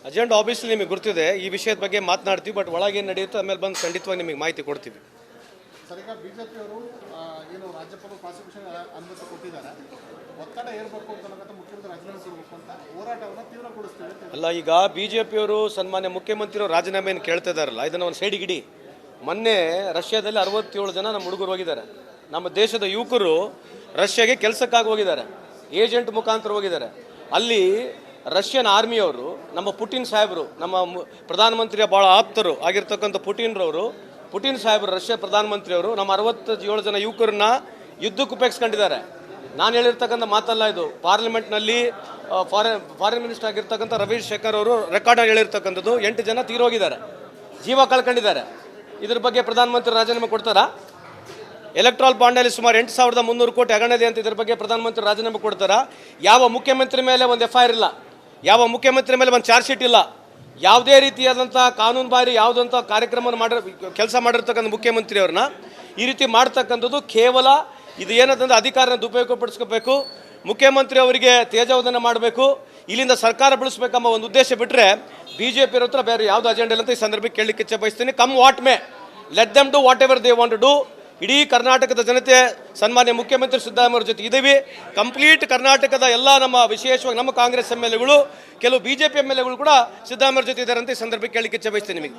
Agenda obviously ನಿಮಗೆ ಗೊತ್ತಿದೆ, ಈ ವಿಷಯದ ಬಗ್ಗೆ ಮಾತನಾಡ್ತೀವಿ. ಬಟ್ ಒಳಗೆ ಏನು ನಡೆಯುತ್ತೆ ಆಮೇಲೆ ಬಂದು ಖಂಡಿತವಾಗಿ ನಿಮಗೆ ಮಾಹಿತಿ ಕೊಡ್ತೀವಿ. ಸರ್, ಈಗ ಬಿಜೆಪಿಯವರು ಏನು ರಾಜ್ಯಪಾಲರು ಪ್ರಾಸಿಕ್ಯೂಷನ್ ಅನುಮತಿ ಕೊಟ್ಟಿದ್ದಾರೆ, ಒತ್ತಡ ಏರ್ಬೇಕು ಅಂತ ಮುಖ್ಯಮಂತ್ರಿ ರಾಜೀನಾಮೆ ಕೊಡಬೇಕು ಅಂತ ಹೋರಾಟವನ್ನು ತೀವ್ರಗೊಳಿಸ್ತೀವಿ. ಅಲ್ಲ, ಈಗ ಬಿಜೆಪಿಯವರು ಸನ್ಮಾನ್ಯ ಮುಖ್ಯಮಂತ್ರಿಯವರು ರಾಜೀನಾಮೆಯನ್ನು ಕೇಳ್ತಾ ಇದ್ದಾರಲ್ಲ, ಇದನ್ನು ಒಂದು ಸೈಡಿಗಿಡಿ. ಮೊನ್ನೆ ರಷ್ಯಾದಲ್ಲಿ 67 ಜನ ನಮ್ಮ ಹುಡುಗರು ಹೋಗಿದ್ದಾರೆ. ನಮ್ಮ ದೇಶದ ಯುವಕರು ರಷ್ಯಾಗೆ ಕೆಲಸಕ್ಕಾಗಿ ಹೋಗಿದ್ದಾರೆ, ಏಜೆಂಟ್ ಮುಖಾಂತರ ಹೋಗಿದ್ದಾರೆ. ಅಲ್ಲಿ ರಷ್ಯನ್ ಆರ್ಮಿಯವರು, ನಮ್ಮ ಪುಟಿನ್ ಸಾಹೇಬರು, ನಮ್ಮ ಪ್ರಧಾನಮಂತ್ರಿಯ ಭಾಳ ಆಪ್ತರು ಆಗಿರ್ತಕ್ಕಂಥ ಪುಟಿನ್ ಸಾಹೇಬರು, ರಷ್ಯಾ ಪ್ರಧಾನಮಂತ್ರಿಯವರು ನಮ್ಮ 67 ಜನ ಯುವಕರನ್ನ ಯುದ್ಧಕ್ಕೆ ಉಪಯೋಗಿಸ್ಕೊಂಡಿದ್ದಾರೆ. ನಾನು ಹೇಳಿರ್ತಕ್ಕಂಥ ಮಾತಲ್ಲ ಇದು. ಪಾರ್ಲಿಮೆಂಟ್ನಲ್ಲಿ ಫಾರಿನ್ ಮಿನಿಸ್ಟರ್ ಆಗಿರ್ತಕ್ಕಂಥ ರವೀಶ್ ಶೇಖರ್ ಅವರು ರೆಕಾರ್ಡ್ ಹೇಳಿರ್ತಕ್ಕಂಥದ್ದು. 8 ಜನ ತೀರೋಗಿದ್ದಾರೆ, ಜೀವ ಕಳ್ಕೊಂಡಿದ್ದಾರೆ. ಇದ್ರ ಬಗ್ಗೆ ಪ್ರಧಾನಮಂತ್ರಿ ರಾಜೀನಾಮೆ ಕೊಡ್ತಾರಾ? ಎಲೆಕ್ಟ್ರಾಲ್ ಬಾಂಡಲ್ಲಿ ಸುಮಾರು 8,300 ಕೋಟಿ ಹಗರಣೆ ಅಂತ ಇದ್ರ ಬಗ್ಗೆ ಪ್ರಧಾನಮಂತ್ರಿ ರಾಜೀನಾಮೆ ಕೊಡ್ತಾರಾ? ಯಾವ ಮುಖ್ಯಮಂತ್ರಿ ಮೇಲೆ ಒಂದು FIR ಇಲ್ಲ, ಯಾವ ಮುಖ್ಯಮಂತ್ರಿ ಮೇಲೆ ಒಂದು ಚಾರ್ಜ್ ಶೀಟ್ ಇಲ್ಲ, ಯಾವುದೇ ರೀತಿಯಾದಂಥ ಕಾನೂನು ಬಾರಿ ಯಾವುದಂಥ ಕಾರ್ಯಕ್ರಮವನ್ನು ಕೆಲಸ ಮಾಡಿರ್ತಕ್ಕಂಥ ಮುಖ್ಯಮಂತ್ರಿಯವ್ರನ್ನ ಈ ರೀತಿ ಮಾಡ್ತಕ್ಕಂಥದ್ದು ಕೇವಲ ಇದು ಏನಂತಂದ್ರೆ ಅಧಿಕಾರನ ದುರುಪಯೋಗಪಡಿಸ್ಕೋಬೇಕು, ಮುಖ್ಯಮಂತ್ರಿ ಅವರಿಗೆ ತೇಜೋವಧನ ಮಾಡಬೇಕು, ಇಲ್ಲಿಂದ ಸರ್ಕಾರ ಬೆಳೆಸಬೇಕೆಂಬ ಒಂದು ಉದ್ದೇಶ ಬಿಟ್ಟರೆ BJP ಹತ್ರ ಬೇರೆ ಯಾವುದು ಅಜೆಂಡಾ ಇಲ್ಲ ಅಂತ ಈ ಸಂದರ್ಭಕ್ಕೆ ಕೇಳಲಿಕ್ಕೆ ಇಚ್ಛೆ ಬಯಸ್ತೀನಿ. Come what may, let them do whatever they want to do. ಇಡೀ ಕರ್ನಾಟಕದ ಜನತೆ ಸನ್ಮಾನ್ಯ ಮುಖ್ಯಮಂತ್ರಿ ಸಿದ್ದರಾಮಯ್ಯ ಜೊತೆ ಇದ್ದೀವಿ. ಕಂಪ್ಲೀಟ್ ಕರ್ನಾಟಕದ ಎಲ್ಲ ನಮ್ಮ ವಿಶೇಷವಾಗಿ ನಮ್ಮ ಕಾಂಗ್ರೆಸ್ MLAಗಳು, ಕೆಲವು BJP MLAಗಳು ಕೂಡ ಸಿದ್ದರಾಮಯ್ಯ ಜೊತೆ ಇದ್ದಾರೆ ಅಂತ ಈ ಸಂದರ್ಭಕ್ಕೆ ಕೇಳಲಿಕ್ಕೆ ಇಚ್ಛೆ ಬಯಸ್ತೀನಿ. ನಿಮಗೆ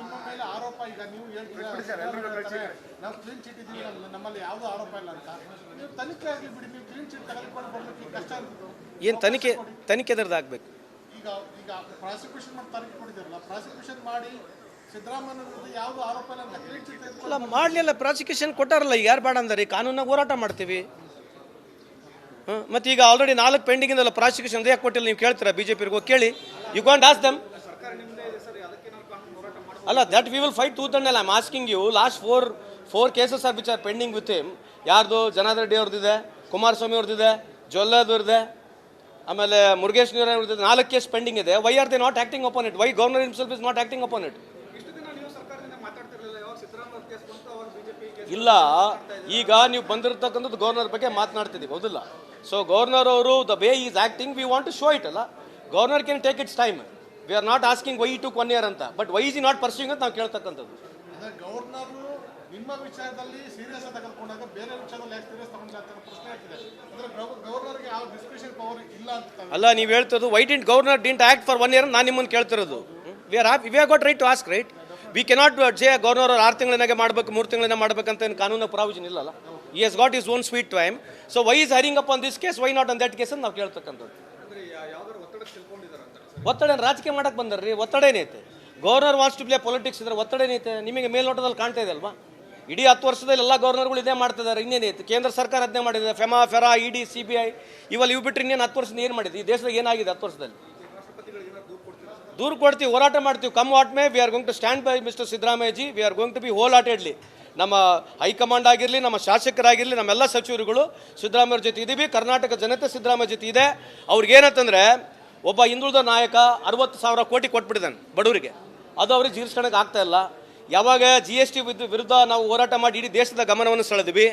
ಏನು ತನಿಖೆ ಎದರ್ದು ಆಗಬೇಕು? ಅಲ್ಲ, ಮಾಡಲಿಲ್ಲ, ಪ್ರಾಸಿಕ್ಯೂಷನ್ ಕೊಟ್ಟಾರಲ್ಲ, ಈಗ ಯಾರು ಬೇಡ ಅಂದಾರೆ? ಕಾನೂನಾಗ ಹೋರಾಟ ಮಾಡ್ತೀವಿ. ಮತ್ತು ಈಗ ಆಲ್ರೆಡಿ 4 ಪೆಂಡಿಂಗ್ ಇಂದಲ್ಲ ಪ್ರಾಸಿಕ್ಯೂಷನ್ ಯಾಕೆ ಕೊಟ್ಟಿಲ್ಲ ನೀವು ಕೇಳ್ತೀರಾ? BJP ಹೋಗಿ ಕೇಳಿ, ಯು ಕಾಂಟ್ ಆಸ್ಕ್ ದೆಮ್. ಅಲ್ಲ, that we will fight tooth and nail. I am asking you, last four cases are which are pending with him. ಯಾರ್ದು? ಜನಾರ್ದನ್ ರೆಡ್ಡಿ ಅವ್ರದ್ದಿದೆ, ಕುಮಾರಸ್ವಾಮಿ ಅವ್ರದ್ದಿದೆ, ಜೊಲ್ಲಾದವ್ರದ್ದೆ, ಆಮೇಲೆ ಮುರುಗೇಶ್ ನೀರ ಅವ್ರದ್ದು. 4 ಕೇಸ್ ಪೆಂಡಿಂಗ್ ಇದೆ. Why are they not acting upon it? Why governor himself is not acting upon it? ಇಲ್ಲ, ಈಗ ನೀವು ಬಂದಿರತಕ್ಕಂಥದ್ದು governor ಬಗ್ಗೆ ಮಾತನಾಡ್ತಿದ್ದೀವಿ, ಹೌದಿಲ್ಲ? ಸೊ ಗವರ್ನರ್ ಅವರು the way is acting we want to show it. ಅಲ್ಲ, governor can take its time. We are not asking why to 1 year ಅಂತ, but why is not pursuing ಅಂತ ನಾವು ಕೇಳ್ತಕ್ಕಂಥದ್ದು. ಗವರ್ನರ್ ನಿಮ್ಮ ವಿಚಾರದಲ್ಲಿ ಸೀರಿಯಸ್ ತೆಗೆದುಕೊಂಡಾಗ ಬೇರೆ ವಿಚಾರದಲ್ಲಿ ಯಾಕೆ ಸೀರಿಯಸ್ ತಗೊಂಡ್ರೆ ಅಂತ ಪ್ರಶ್ನೆ ಆಗ್ತಿದೆ. ಅಂದ್ರೆ ಗವರ್ನರ್ಗೆ ಯಾವ ಡಿಸ್ಕ್ರಿಷನ್ ಪವರ್ ಇಲ್ಲ ಅಂತ ಅಲ್ಲ, ನೀವು ಹೇಳ್ತದ್ದು why didn't governor didn't act for 1 year. ನಾನು ನಿಮ್ಮನ್ನು ಕೇಳ್ತಿರೋದು, we are got right to ask, right? We cannot say governor 6 ತಿಂಗಳಿನಾಗೆ ಮಾಡಬೇಕು, 3 ತಿಂಗಳಿನ ಮಾಡಬೇಕಂತ ಏನು ಕಾನೂನು ಪ್ರಾವಿಷನ್ ಇಲ್ಲಲ್ಲ. He has got is own sweet time. So why is hurrying up on this case, why not on that case ಅಂತ ನಾವು ಕೇಳ್ತಕ್ಕಂಥದ್ದು. ಒತ್ತಡ ರಾಜಕೀಯ ಮಾಡಕ್ಕೆ ಬಂದಾರ್ರಿ, ಒತ್ತಡ ಏನೈತೆ? Governor wants to play politics ಇದ್ರೆ ಒತ್ತಡ ಏನೈತೆ? ನಿಮಗೆ ಮೇಲ್ನೋಟದಲ್ಲಿ ಕಾಣ್ತಾ ಇದೆ ಅಲ್ವಾ? ಇಡೀ 10 ವರ್ಷದಲ್ಲಿ ಎಲ್ಲ ಗವರ್ನರ್ಗಳು ಇದೇ ಮಾಡ್ತಿದ್ದಾರೆ. ಇನ್ನೇನೈತೆ? ಕೇಂದ್ರ ಸರ್ಕಾರ ಅದನ್ನೇ ಮಾಡಿದೆ. ಫೆರಾ, ED, CBI ಇವು ಬಿಟ್ಟರೆ ಇನ್ನೇನು 10 ವರ್ಷದಿಂದ ಏನು ಮಾಡಿದೆ? ಈ ದೇಶದಾಗ ಏನಾಗಿದೆ 10 ವರ್ಷದಲ್ಲಿ? ದೂರ ಕೊಡ್ತೀವಿ, ಹೋರಾಟ ಮಾಡ್ತೀವಿ. Come what may, we are going to stand by mister Siddaramaiah ji. We are going to be wholeheartedly. ನಮ್ಮ ಹೈಕಮಾಂಡ್ ಆಗಿರಲಿ, ನಮ್ಮ ಶಾಸಕರಾಗಿರಲಿ, ನಮ್ಮೆಲ್ಲ ಸಚಿವರುಗಳು ಸಿದ್ದರಾಮಯ್ಯ ಜೊತೆ ಇದ್ದೀವಿ. ಕರ್ನಾಟಕ ಜನತೆ ಸಿದ್ದರಾಮಯ್ಯ ಜೊತೆ ಇದೆ. ಅವ್ರಿಗೇನಂತಂದರೆ, ಒಬ್ಬ ಹಿಂದುಳಿದ ನಾಯಕ 60,000 ಕೋಟಿ ಕೊಟ್ಬಿಟ್ಟಿದ್ದಾನೆ ಬಡವರಿಗೆ. ಅದು ಅವ್ರಿಗೆ ಜೀರ್ಸ್ಕೊಳಕ್ಕೆ ಆಗ್ತಾ ಇಲ್ಲ. ಯಾವಾಗ GST ವಿರುದ್ಧ ನಾವು ಹೋರಾಟ ಮಾಡಿ ಇಡೀ ದೇಶದ ಗಮನವನ್ನು ಸೆಳೆದ್ವಿ,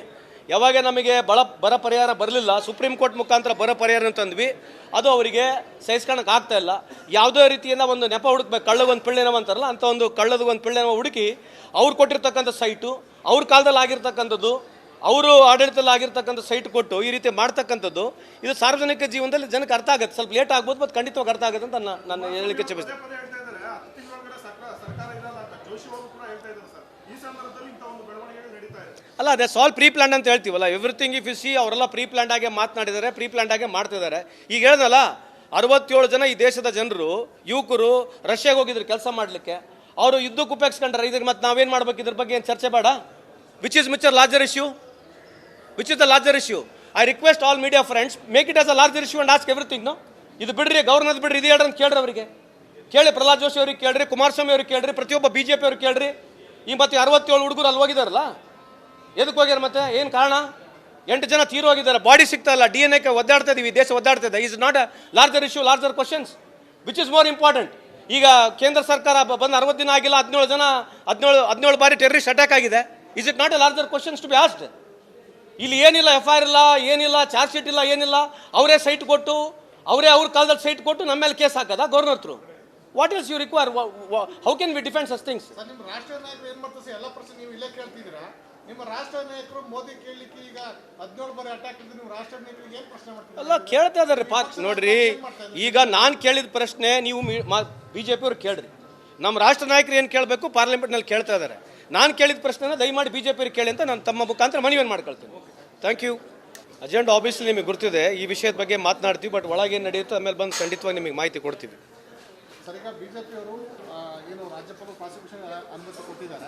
ಯಾವಾಗ ನಮಗೆ ಬರ ಪರಿಹಾರ ಬರಲಿಲ್ಲ, ಸುಪ್ರೀಂ ಕೋರ್ಟ್ ಮುಖಾಂತರ ಬರ ಪರಿಹಾರ ತಂದ್ವಿ, ಅದು ಅವರಿಗೆ ಸಹಿಸ್ಕೊಳಕ್ಕೆ ಆಗ್ತಾ ಇಲ್ಲ. ಯಾವುದೇ ರೀತಿಯಿಂದ ಒಂದು ನೆಪ ಹುಡುಕ್ಬೇಕು, ಕಳ್ಳಗೊಂದು ಪಿಳ್ಳೆನವ ಅಂತಾರಲ್ಲ, ಅಂತ ಒಂದು ಕಳ್ಳದ ಒಂದು ಪಿಳ್ಳೆನವ ಹುಡುಕಿ ಅವ್ರು ಕೊಟ್ಟಿರ್ತಕ್ಕಂಥ ಸೈಟು, ಅವ್ರ ಕಾಲದಲ್ಲಿ ಆಗಿರ್ತಕ್ಕಂಥದ್ದು, ಅವರು ಆಡಳಿತದಲ್ಲಿ ಆಗಿರ್ತಕ್ಕಂಥ ಸೈಟ್ ಕೊಟ್ಟು ಈ ರೀತಿ ಮಾಡ್ತಕ್ಕಂಥದ್ದು, ಇದು ಸಾರ್ವಜನಿಕ ಜೀವನದಲ್ಲಿ ಜನಕ್ಕೆ ಅರ್ಥ ಆಗುತ್ತೆ. ಸ್ವಲ್ಪ ಲೇಟ್ ಆಗ್ಬೋದು, ಮತ್ತು ಖಂಡಿತವಾಗಿ ಅರ್ಥ ಆಗುತ್ತೆ ಅಂತ ನಾನು ಹೇಳಲಿಕ್ಕೆ ಇಚ್ಛೆಪಡ್ತೀನಿ. ಅಲ್ಲ, ಅದೇ ಸಾಲ್ ಪ್ರೀ ಪ್ಲಾನ್ ಅಂತ ಹೇಳ್ತೀವಲ್ಲ, ಎವ್ರಿಥಿಂಗ್ ಇಫ್ ಯು ಸಿ, ಅವರೆಲ್ಲ ಪ್ರೀ ಪ್ಲಾನ್ ಆಗೇ ಮಾತನಾಡಿದ್ದಾರೆ, ಪ್ರೀ ಪ್ಲಾನ್ ಆಗೇ ಮಾಡ್ತಿದ್ದಾರೆ. ಈಗ ಹೇಳ್ದಲ್ಲ, 67 ಜನ ಈ ದೇಶದ ಜನರು, ಯುವಕರು ರಷ್ಯಾಗೆ ಹೋಗಿದ್ರು ಕೆಲಸ ಮಾಡಲಿಕ್ಕೆ. ಅವರು ಯುದ್ಧಕ್ಕೆ ಉಪಯೋಗಿಸ್ಕೊಂಡ್ರೆ ಇದಕ್ಕೆ ಮತ್ತೆ ನಾವೇನು ಮಾಡ್ಬೇಕು? ಇದ್ರ ಬಗ್ಗೆ ಏನು ಚರ್ಚೆ ಬೇಡ? Which is larger issue? Which is the larger issue? I request all media friends, make it as a larger issue and ask everything. No, ಇದು ಬಿಡ್ರಿ, ಗವರ್ನರ್ ಬಿಡ್ರಿ, ಇದು ಹೇಳ್ರಿ ಅಂತ ಕೇಳ್ರಿ. ಅವರಿಗೆ ಕೇಳಿ, ಪ್ರಹ್ಲಾದ್ ಜೋಶಿ ಅವ್ರಿಗೆ ಕೇಳ್ರಿ, ಕುಮಾರಸ್ವಾಮಿ ಅವ್ರಿಗೆ ಕೇಳ್ರಿ, ಪ್ರತಿಯೊಬ್ಬ BJP ಅವ್ರಿಗೆ ಕೇಳ್ರಿ. ಈ ಮತ್ತೆ 67 ಹುಡುಗರು ಅಲ್ಲಿ ಹೋಗಿದಾರಲ್ಲ, ಎದಕ್ಕೆ ಹೋಗ್ಯಾರ? ಮತ್ತೆ ಏನು ಕಾರಣ? 8 ಜನ ತೀರು ಹೋಗಿದ್ದಾರೆ, ಬಾಡಿ ಸಿಗ್ತಾ ಇಲ್ಲ, DNA ಒದ್ದಾಡ್ತಾ ಇದೀವಿ, ದೇಶ ಒದ್ದಾಡ್ತಾ ಇದೆ. Is not a larger issue, larger questions which is more important. ಈಗ ಕೇಂದ್ರ ಸರ್ಕಾರ ಬಂದು 60 ದಿನ ಆಗಿಲ್ಲ, 17 ಬಾರಿ ಟೆರರಿಸ್ಟ್ ಅಟ್ಯಾಕ್ ಆಗಿದೆ. Is it not a larger questions to be asked? ಇಲ್ಲಿ ಏನಿಲ್ಲ, FIR ಇಲ್ಲ, ಏನಿಲ್ಲ, ಚಾರ್ಜ್ ಶೀಟ್ ಇಲ್ಲ, ಏನಿಲ್ಲ. ಅವರೇ ಸೈಟ್ ಕೊಟ್ಟು, ಅವರೇ ಅವ್ರ ಕಾಲದಲ್ಲಿ ಸೈಟ್ ಕೊಟ್ಟು ನಮ್ಮ ಮೇಲೆ ಕೇಸ್ ಹಾಕೋದಾ governor through? What else you require? How can we defend such things? Sir, ನಿಮ್ಮ ರಾಷ್ಟ್ರೀಯ ನಾಯಕರು ಏನ್ ಮಾಡ್ತಾರೆ ಸರ್? ಎಲ್ಲ ಪ್ರಶ್ನೆ ನೀವು ಇಲ್ಲೇ ಕೇಳ್ತಿದ್ದೀರಾ. ನಿಮ್ಮ ರಾಷ್ಟ್ರೀಯ ನಾಯಕರು ಮೋದಿ ಕೇಳಲಿಕ್ಕೆ ಈಗ 17 ಬಾರಿ ಅಟ್ಯಾಕ್ ಇದ್ದು ನಿಮ್ಮ ರಾಷ್ಟ್ರೀಯ ನಾಯಕರಿಗೆ ಏನ್ ಪ್ರಶ್ನೆ ಮಾಡ್ತೀರಾ? ಅಲ್ಲ, ಕೇಳ್ತಾ ಇದಾರೆ ನೋಡ್ರಿ. ಈಗ ನಾನು ಕೇಳಿದ ಪ್ರಶ್ನೆ ನೀವು ಬಿಜೆಪಿ ಅವ್ರು ಕೇಳ್ರಿ. ನಮ್ಮ ರಾಷ್ಟ್ರ ನಾಯಕರು ಏನು ಕೇಳಬೇಕು ಪಾರ್ಲಿಮೆಂಟ್ನಲ್ಲಿ ಕೇಳ್ತಾ ಇದ್ದಾರೆ. ನಾನು ಕೇಳಿದ ಪ್ರಶ್ನೆನ ದಯಮಾಡಿ ಬಿಜೆಪಿ ಅವ್ರಿಗೆ ಕೇಳಿ ಅಂತ ನಾನು ತಮ್ಮ ಮುಖಾಂತರ ಮನವಿಯನ್ನು ಮಾಡ್ಕೊಳ್ತೀನಿ. Thank you. ಅಜೆಂಡಾ ಆಬ್ವಿಯಸ್ಲಿ ನಿಮಗೆ ಗೊತ್ತಿದೆ, ಈ ವಿಷಯದ ಬಗ್ಗೆ ಮಾತನಾಡ್ತೀವಿ. ಬಟ್ ಒಳಗೇನು ನಡೆಯುತ್ತೆ ಆಮೇಲೆ ಬಂದು ಖಂಡಿತವಾಗಿ ನಿಮಗೆ ಮಾಹಿತಿ ಕೊಡ್ತೀವಿ. ಸರ್, ಈಗ ಬಿಜೆಪಿಯವರು ಏನು ರಾಜ್ಯಪಾಲರು ಪ್ರಾಸಿಕ್ಯೂಷನ್ ಅನುಮತಿ ಕೊಟ್ಟಿದ್ದಾರೆ,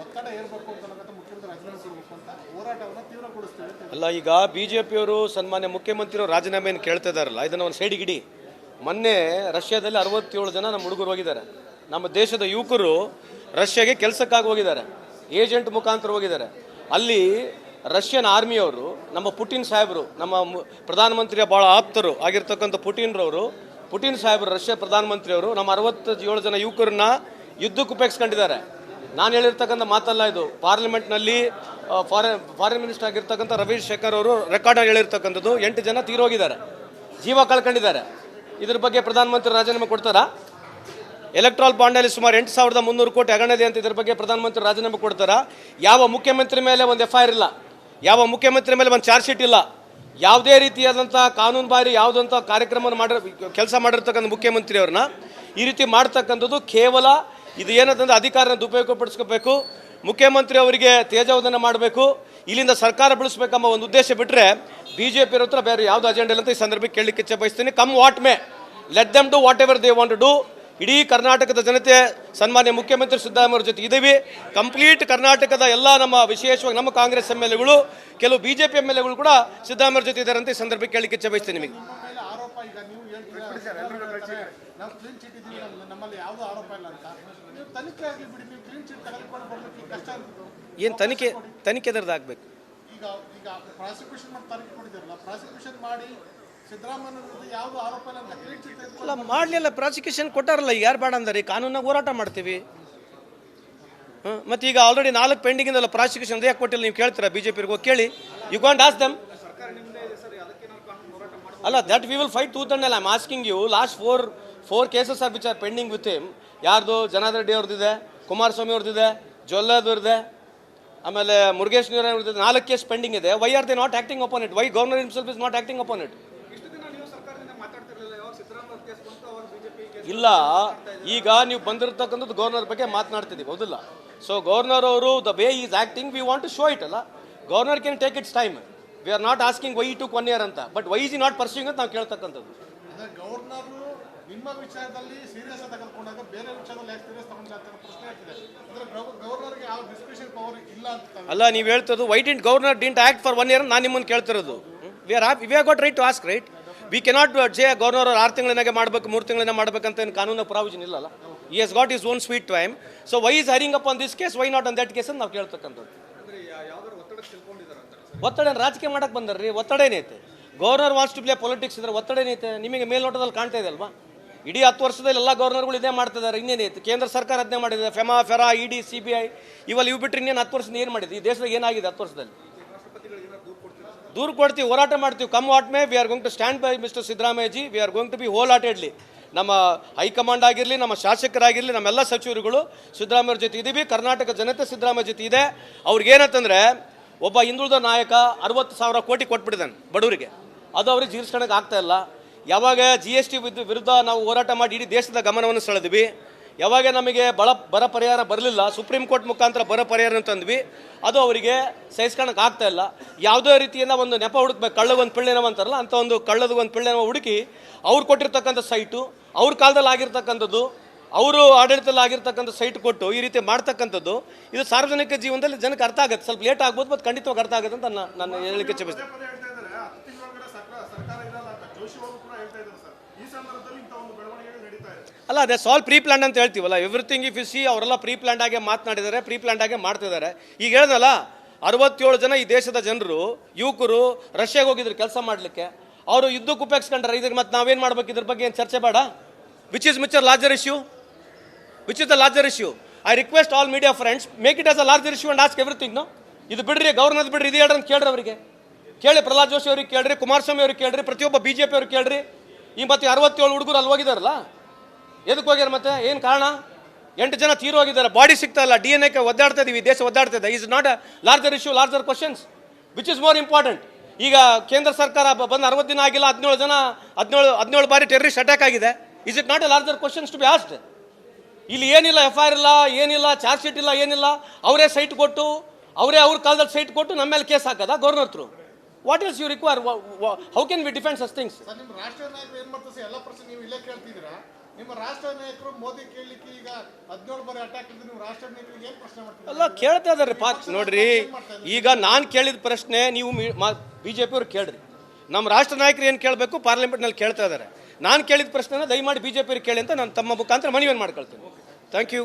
ಒತ್ತಡ ಏರ್ಬೇಕು ಅಂತ ಮುಖ್ಯಮಂತ್ರಿ ರಾಜೀನಾಮೆ ಕೊಡಬೇಕು ಅಂತ ಹೋರಾಟವನ್ನು ತೀವ್ರಗೊಳಿಸ್ತೇವೆ. ಅಲ್ಲ, ಈಗ ಬಿಜೆಪಿಯವರು ಸನ್ಮಾನ್ಯ ಮುಖ್ಯಮಂತ್ರಿಯವರು ರಾಜೀನಾಮೆಯನ್ನು ಕೇಳ್ತಾ ಇದ್ದಾರಲ್ಲ, ಇದನ್ನು ಒಂದು ಸೈಡಿಗಿಡಿ. ಮೊನ್ನೆ ರಷ್ಯಾದಲ್ಲಿ 67 ಜನ ನಮ್ಮ ಹುಡುಗರು ಹೋಗಿದ್ದಾರೆ. ನಮ್ಮ ದೇಶದ ಯುವಕರು ರಷ್ಯಾಗೆ ಕೆಲಸಕ್ಕಾಗಿ ಹೋಗಿದ್ದಾರೆ, ಏಜೆಂಟ್ ಮುಖಾಂತರ ಹೋಗಿದ್ದಾರೆ. ಅಲ್ಲಿ ರಷ್ಯನ್ ಆರ್ಮಿಯವರು, ನಮ್ಮ ಪುಟಿನ್ ಸಾಹೇಬರು, ನಮ್ಮ ಪ್ರಧಾನಮಂತ್ರಿಯ ಭಾಳ ಆಪ್ತರು ಆಗಿರ್ತಕ್ಕಂಥ ಪುಟಿನ್ ಸಾಹೇಬರು, ರಷ್ಯಾ ಪ್ರಧಾನಮಂತ್ರಿಯವರು ನಮ್ಮ 67 ಜನ ಯುವಕರನ್ನ ಯುದ್ಧಕ್ಕೆ ಉಪಯೋಗಿಸ್ಕೊಂಡಿದ್ದಾರೆ. ನಾನು ಹೇಳಿರ್ತಕ್ಕಂಥ ಮಾತಲ್ಲ ಇದು. ಪಾರ್ಲಿಮೆಂಟ್ನಲ್ಲಿ ಫಾರಿನ್ ಮಿನಿಸ್ಟರ್ ಆಗಿರ್ತಕ್ಕಂಥ ರವೀಶ್ ಶಂಕರ್ ಅವರು ರೆಕಾರ್ಡ್ ಹೇಳಿರ್ತಕ್ಕಂಥದ್ದು. 8 ಜನ ತೀರೋಗಿದ್ದಾರೆ, ಜೀವ ಕಳ್ಕೊಂಡಿದ್ದಾರೆ. ಇದ್ರ ಬಗ್ಗೆ ಪ್ರಧಾನಮಂತ್ರಿ ರಾಜೀನಾಮೆ ಕೊಡ್ತಾರಾ? ಎಲೆಕ್ಟ್ರಾಲ್ ಬಾಂಡಲ್ಲಿ ಸುಮಾರು 8,300 ಕೋಟಿ ಹಗರಣೆ ಅಂತ ಇದ್ರ ಬಗ್ಗೆ ಪ್ರಧಾನಮಂತ್ರಿ ರಾಜೀನಾಮೆ ಕೊಡ್ತಾರಾ? ಯಾವ ಮುಖ್ಯಮಂತ್ರಿ ಮೇಲೆ ಒಂದು FIR ಇಲ್ಲ, ಯಾವ ಮುಖ್ಯಮಂತ್ರಿ ಮೇಲೆ ಒಂದು ಚಾರ್ಜ್ ಶೀಟ್ ಇಲ್ಲ, ಯಾವುದೇ ರೀತಿಯಾದಂಥ ಕಾನೂನು ಬಾರಿ ಯಾವುದಂಥ ಕಾರ್ಯಕ್ರಮವನ್ನು ಕೆಲಸ ಮಾಡಿರ್ತಕ್ಕಂಥ ಮುಖ್ಯಮಂತ್ರಿಯವ್ರನ್ನ ಈ ರೀತಿ ಮಾಡ್ತಕ್ಕಂಥದ್ದು ಕೇವಲ ಇದು ಏನಂತಂದ್ರೆ ಅಧಿಕಾರನ ದುರುಪಯೋಗಪಡಿಸ್ಕೋಬೇಕು, ಮುಖ್ಯಮಂತ್ರಿ ಅವರಿಗೆ ತೇಜೋವಧನ ಮಾಡಬೇಕು, ಇಲ್ಲಿಂದ ಸರ್ಕಾರ ಬೆಳೆಸಬೇಕೆಂಬ ಒಂದು ಉದ್ದೇಶ ಬಿಟ್ಟರೆ ಬಿಜೆಪಿ ಹತ್ರ ಬೇರೆ ಯಾವುದು ಅಜೆಂಡ ಇಲ್ಲ ಅಂತ ಈ ಸಂದರ್ಭಕ್ಕೆ ಕೇಳಲಿಕ್ಕೆ ಇಚ್ಛೆ ಬಯಸ್ತೀನಿ. Come what may, let them do whatever they want to do. ಇಡೀ ಕರ್ನಾಟಕದ ಜನತೆ ಸನ್ಮಾನ್ಯ ಮುಖ್ಯಮಂತ್ರಿ ಸಿದ್ದರಾಮಯ್ಯ ಅವರ ಜೊತೆ ಇದ್ದೀವಿ. ಕಂಪ್ಲೀಟ್ ಕರ್ನಾಟಕದ ಎಲ್ಲ ನಮ್ಮ ವಿಶೇಷವಾಗಿ ನಮ್ಮ ಕಾಂಗ್ರೆಸ್ MLAಗಳು, ಕೆಲವು ಬಿಜೆಪಿ MLAಗಳು ಕೂಡ ಸಿದ್ದರಾಮಯ್ಯ ಅವರ ಜೊತೆ ಇದ್ದಾರೆ ಅಂತ ಈ ಸಂದರ್ಭಕ್ಕೆ ಕೇಳಲಿಕ್ಕೆ ಇಚ್ಛೆ ಬಯಸ್ತೀನಿ. ನಿಮಗೆ ಆರೋಪ ಈಗ ನೀವು ನಾವು ಕ್ಲೀನ್ ಚಿಟ್ ಇದ್ದೀವಿ, ನಮ್ಮಲ್ಲಿ ಯಾವುದೂ ಆರೋಪ ಇಲ್ಲ ಅಂತ ನೀವು ತನಿಖೆ ಆಗಲಿ ಬಿಡಿ. ನೀವು ಕ್ಲೀನ್ ಚಿಟ್ ತೆಗೆದುಕೊಂಡು ಬರಲಿಕ್ಕೆ ಕಷ್ಟ ಆಗ್ತದೆ. ಏನು ತನಿಖೆ ಎದರದ್ದು ಆಗಬೇಕು? ಈಗ ಪ್ರಾಸಿಕ್ಯೂಷನ್ ಮಾಡಿ ತನಿಖೆ ಕೊಟ್ಟಿದ್ದಾರಲ್ಲ, ಪ್ರಾಸಿಕ್ಯೂಷನ್ ಮಾಡಿ ಸಿದ್ದರಾಮಯ್ಯ ಯಾವುದು ಆರೋಪ ಇಲ್ಲ ಅಂತ ಕ್ಲೀನ್ ಚಿಟ್ ಅಲ್ಲ, ಮಾಡಲಿಲ್ಲ. ಪ್ರಾಸಿಕ್ಯೂಷನ್ ಕೊಟ್ಟಾರಲ್ಲ, ಈಗ ಯಾರು ಬೇಡ ಅಂದಾರೆ? ಕಾನೂನಾಗ ಹೋರಾಟ ಮಾಡ್ತೀವಿ. ಮತ್ತು ಈಗ ಆಲ್ರೆಡಿ 4 ಪೆಂಡಿಂಗ್ ಇಂದಲ್ಲ ಪ್ರಾಸಿಕ್ಯೂಷನ್ ಯಾಕೆ ಕೊಟ್ಟಿಲ್ಲ ನೀವು ಕೇಳ್ತೀರಾ? ಬಿಜೆಪಿಗೆ ಹೋಗಿ ಕೇಳಿ. You can't ask them. ಅಲ್ಲ, that we will fight tooth and nail. I am asking you. Last four cases are which are pending with him. ಯಾರ್ದು? ಜನಾರ್ದನ್ ರೆಡ್ಡಿ ಅವ್ರದ್ದಿದೆ, ಕುಮಾರಸ್ವಾಮಿ ಅವ್ರದ್ದಿದೆ, ಜೊಲ್ಲಾದವ್ರದ್ದಿದೆ, ಆಮೇಲೆ ಮುರುಗೇಶ್ ನೀರ ಅವ್ರದ್ದು. 4 ಕೇಸ್ ಪೆಂಡಿಂಗ್ ಇದೆ. Why are they not acting upon it? Why governor himself is not acting upon it? ಇಲ್ಲ, ಈಗ ನೀವು ಬಂದಿರತಕ್ಕಂಥದ್ದು governor ಬಗ್ಗೆ ಮಾತನಾಡ್ತಿದ್ದೀವಿ, ಹೌದಿಲ್ಲ? ಸೊ ಗವರ್ನರ್ ಅವರು the way is acting we want to show it. ಅಲ್ಲ, governor can take its time. We are not asking why to 1 year ಅಂತ, but why is not pursuing ಅಂತ ನಾವು ಕೇಳ್ತಕ್ಕಂಥದ್ದು. ಗವರ್ನರ್ ನಿಮ್ಮ ವಿಚಾರದಲ್ಲಿ ಸೀರಿಯಸ್ ತೆಗೆದುಕೊಂಡಾಗ ಬೇರೆ ವಿಚಾರದಲ್ಲಿ ಯಾಕೆ ಸೀರಿಯಸ್ ತಗೊಂಡ್ರೆ ಪ್ರಶ್ನೆ ಆಗ್ತಿದೆ. ಅಂದ್ರೆ ಗವರ್ನರ್ಗೆ ಯಾವ ಡಿಸ್ಕ್ರಿಷನ್ ಪವರ್ ಇಲ್ಲ ಅಂತ ಅಲ್ಲ, ನೀವು ಹೇಳ್ತದ್ದು why didn't governor didn't act for 1 year ನಾನು ನಿಮ್ಮನ್ನು ಕೇಳ್ತಿರೋದು. We are got right to ask, right? We cannot say governor 6 ತಿಂಗಳಿನಾಗೆ ಮಾಡಬೇಕು, 3 ತಿಂಗಳಿನ ಮಾಡಬೇಕಂತ ಏನು ಕಾನೂನು ಪ್ರಾವಿಷನ್ ಇಲ್ಲಲ್ಲ. He has got is own sweet time. So why is hurrying up on this case, why not on that case ಅಂತ ನಾವು ಕೇಳ್ತಕ್ಕಂಥದ್ದು. ಒತ್ತಡ ರಾಜಕೀಯ ಮಾಡಕ್ಕೆ ಬಂದಾರ್ರಿ. ಒತ್ತಡ ಏನೈತೆ? Governor wants to play politics ಇದ್ರೆ ಒತ್ತಡ ಏನೈತೆ? ನಿಮಗೆ ಮೇಲ್ನೋಟದಲ್ಲಿ ಕಾಣ್ತಾ ಇದೆ ಅಲ್ವಾ? ಇಡೀ 10 ವರ್ಷದಲ್ಲಿ ಎಲ್ಲ ಗವರ್ನರ್ಗಳು ಇದೇ ಮಾಡ್ತಿದ್ದಾರೆ. ಇನ್ನೇನೈತೆ? ಕೇಂದ್ರ ಸರ್ಕಾರ ಅದನ್ನೇ ಮಾಡಿದೆ. ಫೆರಾ, ED, CBI ಇವೆಲ್ಲ ಇವು ಬಿಟ್ಟರೆ ಇನ್ನೇನು 10 ವರ್ಷದಿಂದ ಏನು ಮಾಡಿದೆ? ಈ ದೇಶದಾಗ ಏನಾಗಿದೆ 10 ವರ್ಷದಲ್ಲಿ? ದೂರ ಕೊಡ್ತೀವಿ, ಹೋರಾಟ ಮಾಡ್ತೀವಿ. Come what may, we are going to stand by mister Siddaramaiah ji. We are going to be wholeheartedly. ನಮ್ಮ ಹೈಕಮಾಂಡ್ ಆಗಿರಲಿ, ನಮ್ಮ ಶಾಸಕರಾಗಿರಲಿ, ನಮ್ಮೆಲ್ಲ ಸಚಿವರುಗಳು ಸಿದ್ದರಾಮಯ್ಯ ಜೊತೆ ಇದ್ದೀವಿ. ಕರ್ನಾಟಕ ಜನತೆ ಸಿದ್ದರಾಮಯ್ಯ ಜೊತೆ ಇದೆ. ಅವ್ರಿಗೇನಂತಂದರೆ ಒಬ್ಬ ಹಿಂದುಳಿದ ನಾಯಕ 60,000 ಕೋಟಿ ಕೊಟ್ಬಿಟ್ಟಿದ್ದಾನೆ ಬಡವರಿಗೆ. ಅದು ಅವ್ರಿಗೆ ಜೀರ್ಸ್ಕೊಳಕ್ಕೆ ಆಗ್ತಾ ಇಲ್ಲ. ಯಾವಾಗ GST ವಿರುದ್ಧ ನಾವು ಹೋರಾಟ ಮಾಡಿ ಇಡೀ ದೇಶದ ಗಮನವನ್ನು ಸೆಳೆದ್ವಿ, ಯಾವಾಗ ನಮಗೆ ಬರ ಪರಿಹಾರ ಬರಲಿಲ್ಲ, ಸುಪ್ರೀಂ ಕೋರ್ಟ್ ಮುಖಾಂತರ ಬರ ಪರಿಹಾರ ತಂದ್ವಿ, ಅದು ಅವರಿಗೆ ಸಹಿಸ್ಕೊಳಕ್ಕೆ ಆಗ್ತಾ ಇಲ್ಲ. ಯಾವುದೇ ರೀತಿಯಿಂದ ಒಂದು ನೆಪ ಹುಡುಕ್ಬೇಕು, ಕಳ್ಳಗೊಂದು ಪಿಳ್ಳೆನವ ಅಂತಾರಲ್ಲ, ಅಂತ ಒಂದು ಕಳ್ಳದ ಒಂದು ಪಿಳ್ಳೆನವ ಹುಡುಕಿ ಅವ್ರು ಕೊಟ್ಟಿರ್ತಕ್ಕಂಥ ಸೈಟು, ಅವ್ರ ಕಾಲದಲ್ಲಿ ಆಗಿರ್ತಕ್ಕಂಥದ್ದು, ಅವರು ಆಡಳಿತದಲ್ಲಿ ಆಗಿರ್ತಕ್ಕಂಥ ಸೈಟ್ ಕೊಟ್ಟು ಈ ರೀತಿ ಮಾಡ್ತಕ್ಕಂಥದ್ದು ಇದು ಸಾರ್ವಜನಿಕ ಜೀವನದಲ್ಲಿ ಜನಕ್ಕೆ ಅರ್ಥ ಆಗುತ್ತೆ. ಸ್ವಲ್ಪ ಲೇಟ್ ಆಗ್ಬೋದು, ಮತ್ತು ಖಂಡಿತವಾಗಿ ಅರ್ಥ ಆಗುತ್ತೆ ಅಂತ ನಾನು ಹೇಳಲಿಕ್ಕೆ ಇಚ್ಛೆಪಡ್ತೀನಿ. ಅಲ್ಲ, ಅದೇ ಸಾಲ್ ಪ್ರೀ ಪ್ಲಾನ್ ಅಂತ ಹೇಳ್ತೀವಲ್ಲ, ಎವ್ರಿಥಿಂಗ್ ಇಫ್ ಯು ಸಿ ಅವರೆಲ್ಲ ಪ್ರೀ ಪ್ಲಾನ್ ಆಗಿ ಮಾತನಾಡಿದ್ದಾರೆ, ಪ್ರೀ ಪ್ಲಾನ್ ಆಗಿ ಮಾಡ್ತಿದ್ದಾರೆ. ಈಗ ಹೇಳ್ದಲ್ಲ, 67 ಜನ ಈ ದೇಶದ ಜನರು ಯುವಕರು ರಷ್ಯಾಗೆ ಹೋಗಿದ್ರು ಕೆಲಸ ಮಾಡಲಿಕ್ಕೆ. ಅವರು ಯುದ್ಧಕ್ಕೆ ಉಪಯೋಗಿಸ್ಕೊಂಡ್ರೆ ಇದಕ್ಕೆ ಮತ್ತೆ ನಾವೇನು ಮಾಡ್ಬೇಕು? ಇದ್ರ ಬಗ್ಗೆ ಏನು ಚರ್ಚೆ ಬೇಡ? Which is larger issue? Which is the larger issue? I request all media friends, make it as a larger issue and ask everything. No, ಇದು ಬಿಡ್ರಿ, ಗವರ್ನರ್ ಬಿಡ್ರಿ, ಇದು ಹೇಳ್ರಿ ಅಂತ ಕೇಳ್ರಿ. ಅವರಿಗೆ ಕೇಳಿ, ಪ್ರಹ್ಲಾದ್ ಜೋಶಿ ಅವ್ರಿಗೆ ಕೇಳ್ರಿ, ಕುಮಾರಸ್ವಾಮಿ ಅವ್ರಿಗೆ ಕೇಳ್ರಿ, ಪ್ರತಿಯೊಬ್ಬ BJP ಅವ್ರಿಗೆ ಕೇಳ್ರಿ. ಈ ಮತ್ತೆ 67 ಹುಡುಗರು ಅಲ್ಲಿ ಹೋಗಿದಾರಲ್ಲ, ಎದಕ್ಕೆ ಹೋಗ್ಯಾರ ಮತ್ತೆ ಏನು ಕಾರಣ? 8 ಜನ ತೀರೋಗಿದ್ದಾರೆ, ಬಾಡಿ ಸಿಗ್ತಾ ಇಲ್ಲ, DNA ಒದ್ದಾಡ್ತಾ ಇದೀವಿ, ದೇಶ ಒದ್ದಾಡ್ತಾ ಇದೆ. Is not a larger issue, larger questions which is more important. ಈಗ ಕೇಂದ್ರ ಸರ್ಕಾರ ಬಂದು 60 ದಿನ ಆಗಿಲ್ಲ, 17 ಬಾರಿ ಟೆರರಿಸ್ಟ್ ಅಟ್ಯಾಕ್ ಆಗಿದೆ. Is it not a larger questions to be asked? ಇಲ್ಲಿ ಏನಿಲ್ಲ, FIR ಇಲ್ಲ, ಏನಿಲ್ಲ, ಚಾರ್ಜ್ ಶೀಟ್ ಇಲ್ಲ, ಏನಿಲ್ಲ. ಅವರೇ ಸೈಟ್ ಕೊಟ್ಟು, ಅವರೇ ಅವ್ರ ಕಾಲದಲ್ಲಿ ಸೈಟ್ ಕೊಟ್ಟು ನಮ್ಮ ಮೇಲೆ ಕೇಸ್ ಹಾಕದ governor through. What is you require? How can we defend such things? Sir, ನಿಮ್ಮ ರಾಷ್ಟ್ರೀಯ ನಾಯಕರು ಏನ್ ಮಾಡ್ತಾರೆ ಎಲ್ಲ ಪ್ರಶ್ನೆ ನೀವು ಇಲ್ಲೇ ಕೇಳ್ತಿದ್ದೀರಾ? ನಿಮ್ಮ ರಾಷ್ಟ್ರೀಯ ನಾಯಕರು ಮೋದಿ ಕೇಳಲಿಕ್ಕೆ ಈಗ 17 ಬಾರಿ ಅಟ್ಯಾಕ್ ಇದ್ದು ನೀವು ರಾಷ್ಟ್ರೀಯ ನಾಯಕರಿಗೆ ಏನು ಪ್ರಶ್ನೆ ಮಾಡ್ತೀರಾ? ಅಲ್ಲ, ಕೇಳ್ತಾ ಇದಾರೆ ನೋಡ್ರಿ. ಈಗ ನಾನು ಕೇಳಿದ ಪ್ರಶ್ನೆ ನೀವು BJP ಅವ್ರು ಕೇಳ್ರಿ. ನಮ್ಮ ರಾಷ್ಟ್ರ ನಾಯಕರು ಏನು ಕೇಳಬೇಕು ಪಾರ್ಲಿಮೆಂಟ್ನಲ್ಲಿ ಕೇಳ್ತಾ ಇದ್ದಾರೆ. ನಾನು ಕೇಳಿದ ಪ್ರಶ್ನೆನ ದಯಮಾಡಿ BJP ಅವ್ರಿಗೆ ಕೇಳಿ ಅಂತ ನಾನು ತಮ್ಮ ಮುಖಾಂತರ ಮನವಿಯನ್ನು ಮಾಡ್ಕೊಳ್ತೀನಿ. Thank you.